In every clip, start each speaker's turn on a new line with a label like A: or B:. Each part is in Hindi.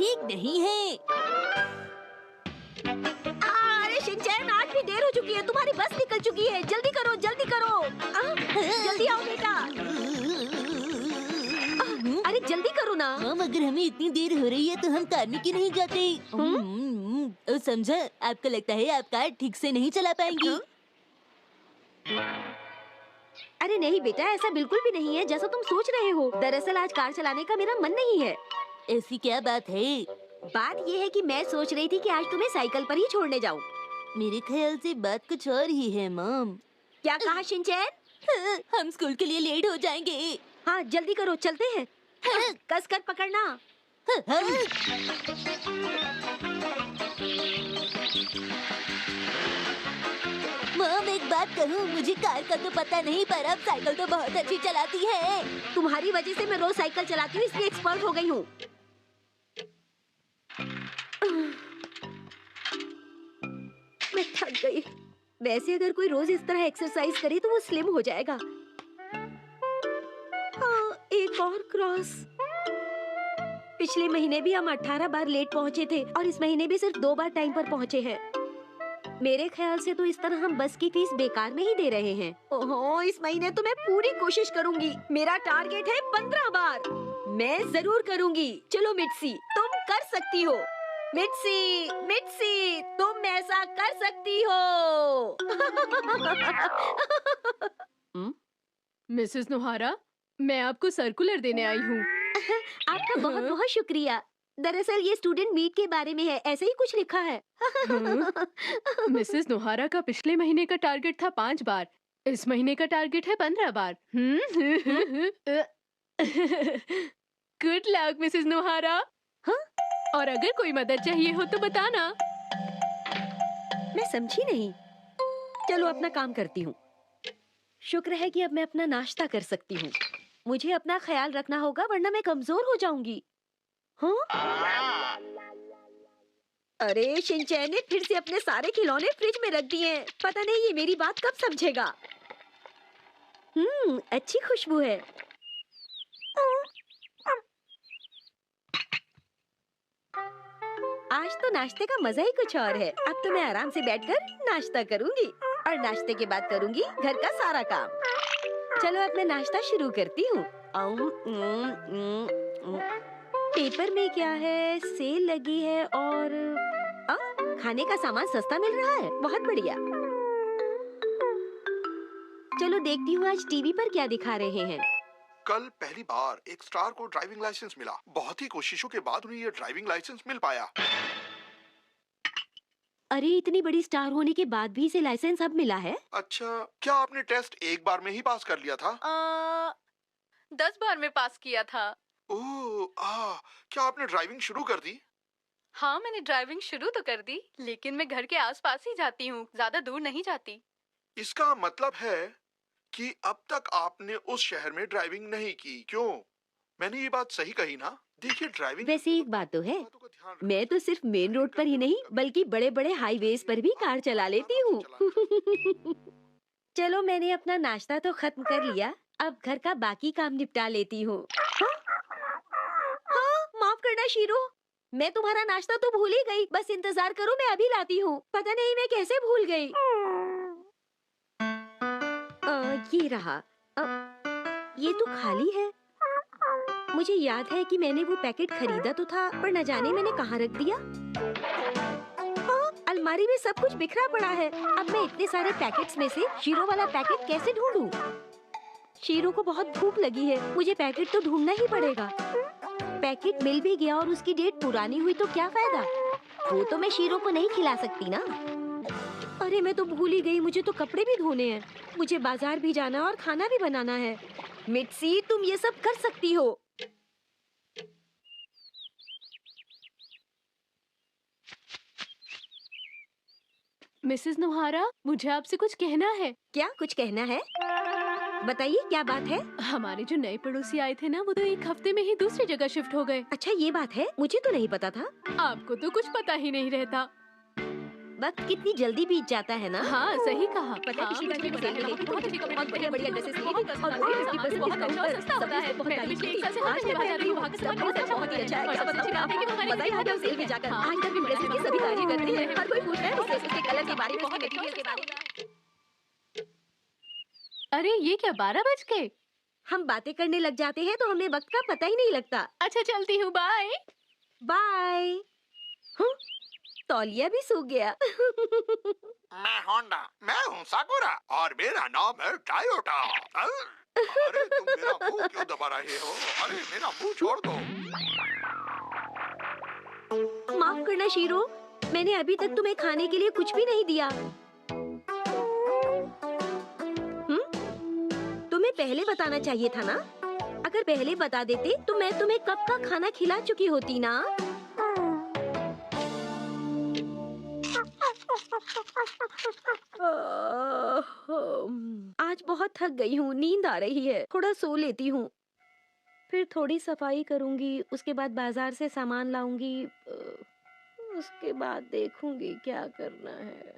A: ठीक नहीं है।
B: अरे शिनचैन, आज भी देर हो चुकी है, तुम्हारी बस निकल चुकी है। जल्दी करो, जल्दी करो। जल्दी आओ बेटा। अरे जल्दी करो ना।
A: मम, अगर हमें इतनी देर हो रही है तो हम कार क्यों नहीं जाते? समझा? आपको लगता है आप कार ठीक से नहीं चला पाएंगी?
B: अरे नहीं बेटा, ऐसा बिल्कुल भी नहीं है जैसा तुम सोच रहे हो। दरअसल आज कार चलाने का मेरा मन नहीं है।
A: ऐसी क्या बात है?
B: बात ये है कि मैं सोच रही थी कि आज तुम्हें साइकिल पर ही छोड़ने जाऊं।
A: मेरे ख्याल से बात कुछ और ही है मम।
B: क्या कहा शिनचैन?
A: हम स्कूल के लिए लेट हो जाएंगे।
B: हाँ जल्दी करो, चलते हैं। कस कर पकड़ना।
A: मम, एक बात कहूँ, मुझे कार का तो पता नहीं, पर अब साइकिल तो बहुत अच्छी चलाती है।
B: तुम्हारी वजह से मैं रोज साइकिल चलाती हूँ, इसलिए एक्सपर्ट हो गई हूँ। मैं थक गई। वैसे अगर कोई रोज इस तरह एक्सरसाइज करे तो वो स्लिम हो जाएगा। हाँ, एक और क्रॉस। पिछले महीने भी हम 18 बार लेट पहुँचे थे और इस महीने भी सिर्फ 2 बार टाइम पर पहुँचे हैं। मेरे ख्याल से तो इस तरह हम बस की फीस बेकार में ही दे रहे हैं। ओहो, इस महीने तो मैं पूरी कोशिश करूंगी। मेरा टारगेट है 15 बार। मैं जरूर करूंगी। चलो मिट्सी, तुम कर सकती हो। मिट्सी, मिट्सी, तुम ऐसा कर सकती हो।
C: मिसेस नोहारा, मैं आपको सर्कुलर देने आई हूँ।
B: आपका बहुत बहुत शुक्रिया। दरअसल ये स्टूडेंट मीट के बारे में है, ऐसे ही कुछ लिखा है।
C: मिसेस नोहारा का पिछले महीने का टारगेट था 5 बार, इस महीने का टारगेट है 15 बार। Good luck Mrs Nohara.
B: हाँ?
C: और अगर कोई मदद चाहिए हो तो बताना।
B: मैं समझी नहीं। चलो अपना काम करती हूँ। शुक्र है कि अब मैं अपना नाश्ता कर सकती हूँ। मुझे अपना ख्याल रखना होगा वरना मैं कमजोर हो जाऊंगी। हाँ? अरे शिनचैन ने फिर से अपने सारे खिलौने फ्रिज में रख दिए हैं। पता नहीं ये मेरी बात कब समझेगा। अच्छी खुशबू है। आज तो नाश्ते का मजा ही कुछ और है। अब तो मैं आराम से बैठकर नाश्ता करूंगी और नाश्ते के बाद करूंगी घर का सारा काम। चलो अब मैं नाश्ता शुरू करती हूँ। पेपर में क्या है? सेल लगी है और खाने का सामान सस्ता मिल रहा है। बहुत बढ़िया। चलो देखती हूँ आज टीवी पर क्या दिखा रहे हैं।
D: कल पहली बार एक स्टार को ड्राइविंग लाइसेंस मिला। बहुत ही कोशिशों के बाद उन्हें ये ड्राइविंग लाइसेंस मिल पाया।
B: अरे इतनी बड़ी स्टार होने के बाद भी इसे लाइसेंस अब मिला है?
D: अच्छा, क्या आपने टेस्ट एक बार में ही पास कर लिया था?
C: 10 बार में पास किया था।
D: क्या आपने ड्राइविंग शुरू कर दी?
C: हाँ, मैंने ड्राइविंग शुरू तो कर दी, लेकिन मैं घर के आसपास ही जाती हूँ, ज्यादा दूर नहीं जाती।
D: इसका मतलब है कि अब तक आपने उस शहर में ड्राइविंग नहीं की। क्यों? मैंने ये बात सही कही ना? देखिए, ड्राइविंग
B: वैसे एक बात तो है, मैं तो सिर्फ मेन रोड पर ही नहीं बल्कि बड़े बड़े हाईवेज पर भी कार चला लेती हूँ। चलो मैंने अपना नाश्ता तो खत्म कर लिया, अब घर का बाकी काम निपटा लेती हूँ। हाँ, माफ करना शीरो, मैं तुम्हारा नाश्ता तो भूल ही गई। बस इंतजार करो, मैं अभी लाती हूँ। पता नहीं मैं कैसे भूल गई। ये रहा। ये तो खाली है। मुझे याद है कि मैंने वो पैकेट खरीदा तो था, पर न जाने मैंने कहाँ रख दिया। हाँ, अलमारी में सब कुछ बिखरा पड़ा है। अब मैं इतने सारे पैकेट्स में से शीरो वाला पैकेट कैसे ढूंढूं? शीरो को बहुत भूख लगी है, मुझे पैकेट तो ढूंढना ही पड़ेगा। पैकेट मिल भी गया और उसकी डेट पुरानी हुई तो क्या फायदा? वो तो मैं शीरो को नहीं खिला सकती ना। अरे मैं तो भूल ही गई, मुझे तो कपड़े भी धोने हैं, मुझे बाजार भी जाना और खाना भी बनाना है। मिट्सी, तुम ये सब कर सकती हो।
C: मिसेस नोहारा, मुझे आपसे कुछ कहना है।
B: क्या कुछ कहना है? बताइए क्या बात है?
C: हमारे जो नए पड़ोसी आए थे ना, वो तो 1 हफ्ते में ही दूसरी जगह शिफ्ट हो गए।
B: अच्छा ये बात है, मुझे तो नहीं पता था।
C: आपको तो कुछ पता ही नहीं रहता।
B: वक्त कितनी जल्दी बीत जाता है ना।
C: हाँ सही कहा।
B: पता है
C: हाँ,
B: पिछली बार
C: मुझे
B: जब
C: पता
B: सेल
C: है,
B: लगी थी
C: बहुत अच्छी
B: बहुत
C: कपड़े
B: बढ़िया बढ़िया ड्रेसेस ली
C: बहुत
B: थी और
C: सस्ता
B: 50%
C: बहुत अच्छा और सस्ता होता है।
B: बहुत
C: मैं
B: तारीफ
C: पिछले
B: की।
C: एक साल से
B: आज
C: हर
B: मैं
C: बाजार
B: रही हूँ,
C: वहाँ का
B: सब
C: सामान
B: बहुत
C: बहुत
B: अच्छा है।
C: और
B: सब
C: सबसे अच्छी बात है कि वो हमारी
B: मजा ही आ गया सेल में जाकर। आज तक भी ड्रेसेस की सभी तारीफ करते हैं। हर कोई पूछता है मुझसे उसके कलर के बारे में, उसके मटेरियल के बारे में।
C: अरे ये क्या 12 बज के?
B: हम बातें करने लग जाते हैं तो हमें वक्त का पता ही नहीं लगता।
C: अच्छा चलती हूँ, बाय।
B: बाय। तौलिया भी सूख गया।
D: मैं होंडा, मैं हूँ साकुरा और मेरा नाम है टोयोटा। अरे तुम मेरा मुंह क्यों दबा रहे हो? अरे मेरा मुंह छोड़ दो।
B: माफ करना शीरो, मैंने अभी तक तुम्हें खाने के लिए कुछ भी नहीं दिया। तुम्हें पहले बताना चाहिए था ना। अगर पहले बता देते तो मैं तुम्हें कब का खाना खिला चुकी होती ना। आज बहुत थक गई हूँ, नींद आ रही है, थोड़ा सो लेती हूँ। फिर थोड़ी सफाई करूंगी, उसके बाद बाजार से सामान लाऊंगी, उसके बाद देखूंगी क्या करना है।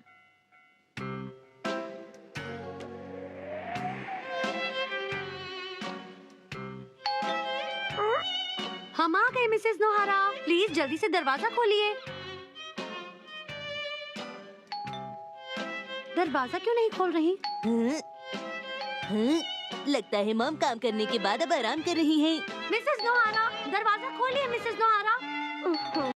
E: हम आ गए मिसेस नोहारा, प्लीज जल्दी से दरवाजा खोलिए। दरवाजा क्यों नहीं खोल रही?
A: हाँ? हाँ? लगता है मॉम काम करने के बाद अब आराम कर रही हैं।
E: मिसेस नोहारा, दरवाजा खोलिए मिसेस नोहारा।